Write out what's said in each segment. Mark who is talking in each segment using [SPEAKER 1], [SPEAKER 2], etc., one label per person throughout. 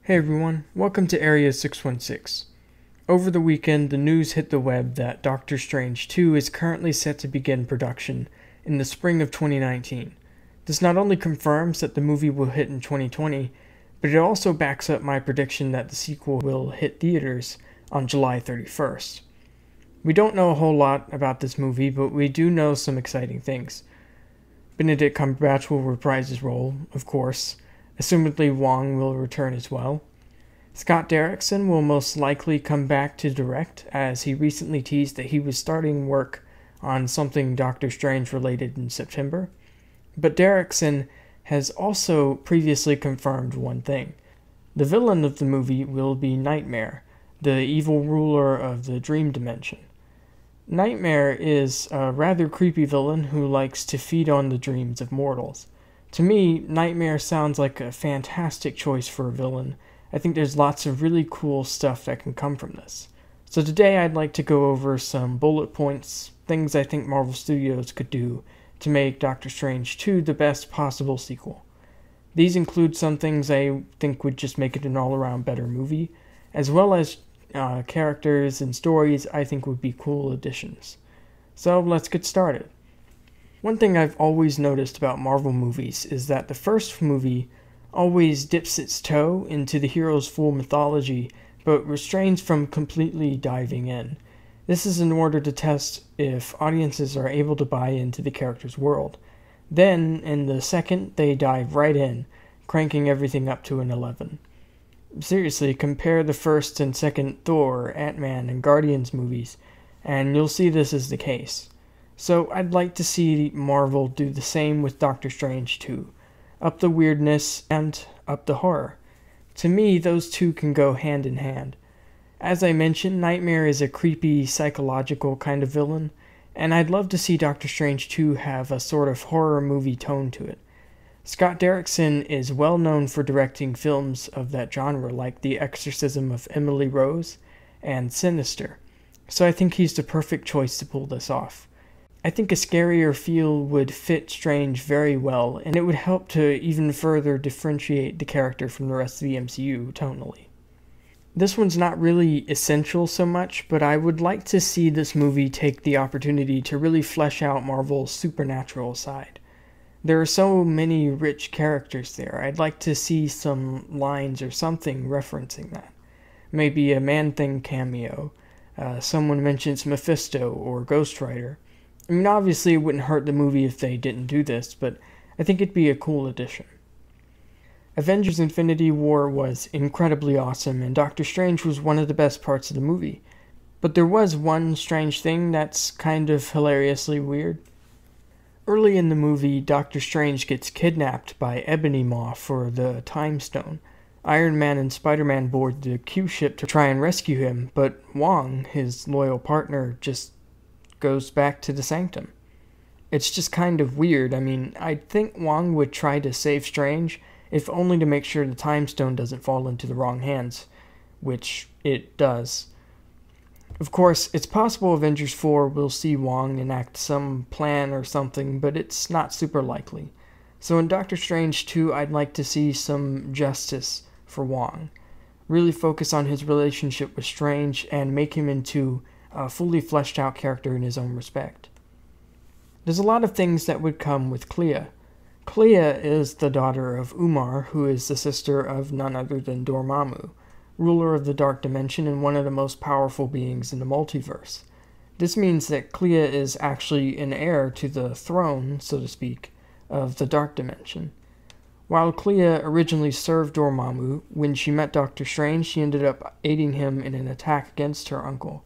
[SPEAKER 1] Hey everyone, welcome to Area 616. Over the weekend, the news hit the web that Doctor Strange 2 is currently set to begin production in the spring of 2019. This not only confirms that the movie will hit in 2020, but it also backs up my prediction that the sequel will hit theaters on July 31st. We don't know a whole lot about this movie, but we do know some exciting things. Benedict Cumberbatch will reprise his role, of course. Assumedly Wong will return as well. Scott Derrickson will most likely come back to direct, as he recently teased that he was starting work on something Doctor Strange related in September. But Derrickson has also previously confirmed one thing. The villain of the movie will be Nightmare, the evil ruler of the dream dimension. Nightmare is a rather creepy villain who likes to feed on the dreams of mortals. To me, Nightmare sounds like a fantastic choice for a villain. I think there's lots of really cool stuff that can come from this. So today I'd like to go over some bullet points, things I think Marvel Studios could do to make Doctor Strange 2 the best possible sequel. These include some things I think would just make it an all-around better movie, as well as characters and stories I think would be cool additions. So let's get started. One thing I've always noticed about Marvel movies is that the first movie always dips its toe into the hero's full mythology, but restrains from completely diving in. This is in order to test if audiences are able to buy into the character's world. Then, in the second, they dive right in, cranking everything up to an 11. Seriously, compare the first and second Thor, Ant-Man, and Guardians movies, and you'll see this is the case. So I'd like to see Marvel do the same with Doctor Strange 2. Up the weirdness and up the horror. To me, those two can go hand in hand. As I mentioned, Nightmare is a creepy, psychological kind of villain, and I'd love to see Doctor Strange 2 have a sort of horror movie tone to it. Scott Derrickson is well known for directing films of that genre like The Exorcism of Emily Rose and Sinister, so I think he's the perfect choice to pull this off. I think a scarier feel would fit Strange very well, and it would help to even further differentiate the character from the rest of the MCU tonally. This one's not really essential so much, but I would like to see this movie take the opportunity to really flesh out Marvel's supernatural side. There are so many rich characters there. I'd like to see some lines or something referencing that. Maybe a Man-Thing cameo. Someone mentions Mephisto or Ghost Rider. I mean, obviously it wouldn't hurt the movie if they didn't do this, but I think it'd be a cool addition. Avengers Infinity War was incredibly awesome, and Doctor Strange was one of the best parts of the movie. But there was one strange thing that's kind of hilariously weird. Early in the movie, Doctor Strange gets kidnapped by Ebony Maw for the Time Stone. Iron Man and Spider-Man board the Q ship to try and rescue him, but Wong, his loyal partner, just goes back to the Sanctum. It's just kind of weird. I mean, I'd think Wong would try to save Strange, if only to make sure the Time Stone doesn't fall into the wrong hands, which it does. Of course, it's possible Avengers 4 will see Wong enact some plan or something, but it's not super likely. So in Doctor Strange 2, I'd like to see some justice for Wong. Really focus on his relationship with Strange and make him into a fully fleshed out character in his own respect. There's a lot of things that would come with CLEA. CLEA is the daughter of Umar, who is the sister of none other than Dormammu, ruler of the Dark Dimension and one of the most powerful beings in the multiverse. This means that CLEA is actually an heir to the throne, so to speak, of the Dark Dimension. While CLEA originally served Dormammu, when she met Doctor Strange, she ended up aiding him in an attack against her uncle.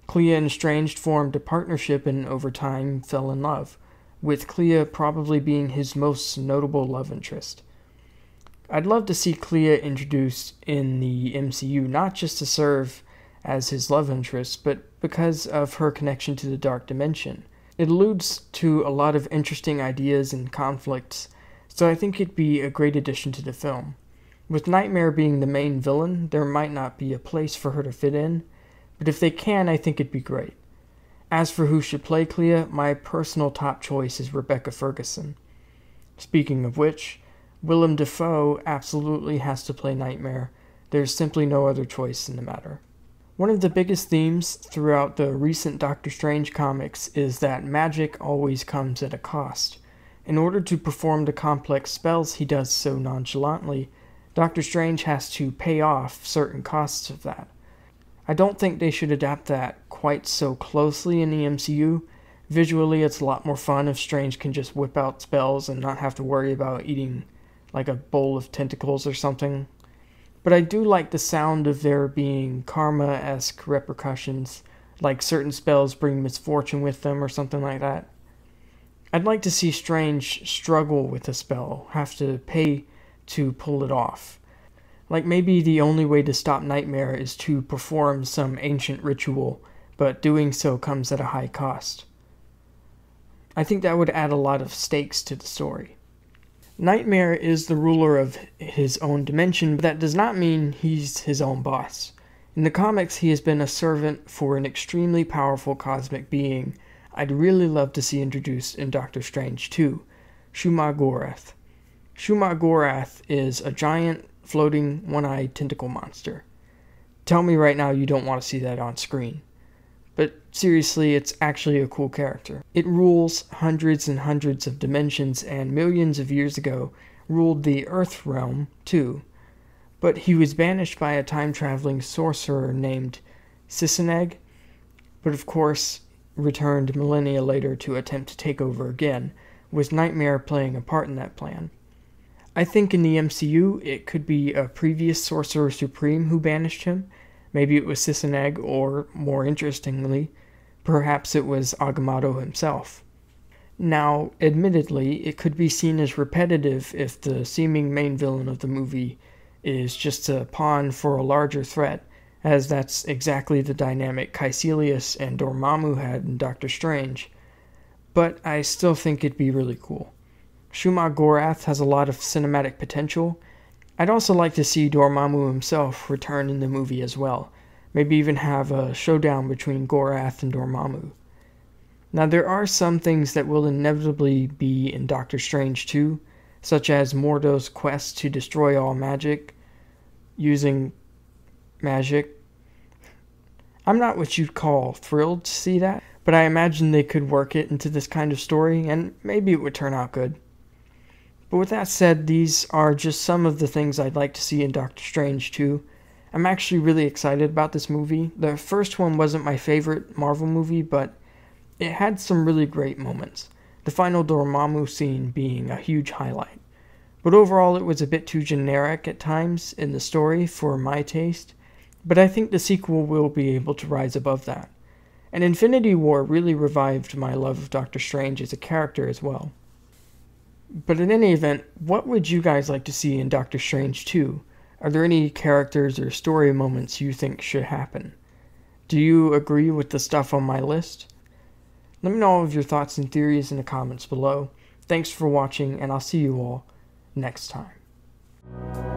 [SPEAKER 1] CLEA and Strange formed a partnership and over time fell in love, with CLEA probably being his most notable love interest. I'd love to see CLEA introduced in the MCU, not just to serve as his love interest, but because of her connection to the Dark Dimension. It alludes to a lot of interesting ideas and conflicts, so I think it'd be a great addition to the film. With Nightmare being the main villain, there might not be a place for her to fit in, but if they can, I think it'd be great. As for who should play CLEA, my personal top choice is Rebecca Ferguson. Speaking of which, Willem Dafoe absolutely has to play Nightmare. There's simply no other choice in the matter. One of the biggest themes throughout the recent Doctor Strange comics is that magic always comes at a cost. In order to perform the complex spells he does so nonchalantly, Doctor Strange has to pay off certain costs of that. I don't think they should adapt that quite so closely in the MCU. Visually, it's a lot more fun if Strange can just whip out spells and not have to worry about eating like a bowl of tentacles or something. But I do like the sound of there being karma-esque repercussions, like certain spells bring misfortune with them or something like that. I'd like to see Strange struggle with a spell, have to pay to pull it off. Like maybe the only way to stop Nightmare is to perform some ancient ritual, but doing so comes at a high cost. I think that would add a lot of stakes to the story. Nightmare is the ruler of his own dimension, but that does not mean he's his own boss. In the comics, he has been a servant for an extremely powerful cosmic being I'd really love to see introduced in Doctor Strange 2, Shuma-Gorath. Shuma-Gorath is a giant, floating, one-eyed tentacle monster. Tell me right now you don't want to see that on screen. But seriously, it's actually a cool character. It rules hundreds and hundreds of dimensions and millions of years ago ruled the Earth realm too. But he was banished by a time-traveling sorcerer named Sisseneg, but of course returned millennia later to attempt to take over again, with Nightmare playing a part in that plan. I think in the MCU it could be a previous Sorcerer Supreme who banished him. Maybe it was Sisseneg, or, more interestingly, perhaps it was Agamotto himself. Now, admittedly, it could be seen as repetitive if the seeming main villain of the movie is just a pawn for a larger threat, as that's exactly the dynamic Caecilius and Dormammu had in Doctor Strange. But I still think it'd be really cool. Shuma-Gorath has a lot of cinematic potential. I'd also like to see Dormammu himself return in the movie as well. Maybe even have a showdown between Gorath and Dormammu. Now there are some things that will inevitably be in Doctor Strange 2, such as Mordo's quest to destroy all magic, using magic. I'm not what you'd call thrilled to see that, but I imagine they could work it into this kind of story, and maybe it would turn out good. But with that said, these are just some of the things I'd like to see in Doctor Strange 2. I'm actually really excited about this movie. The first one wasn't my favorite Marvel movie, but it had some really great moments, the final Dormammu scene being a huge highlight. But overall it was a bit too generic at times in the story for my taste, but I think the sequel will be able to rise above that. And Infinity War really revived my love of Doctor Strange as a character as well. But in any event, what would you guys like to see in Doctor Strange 2? Are there any characters or story moments you think should happen? Do you agree with the stuff on my list? Let me know all of your thoughts and theories in the comments below. Thanks for watching, and I'll see you all next time.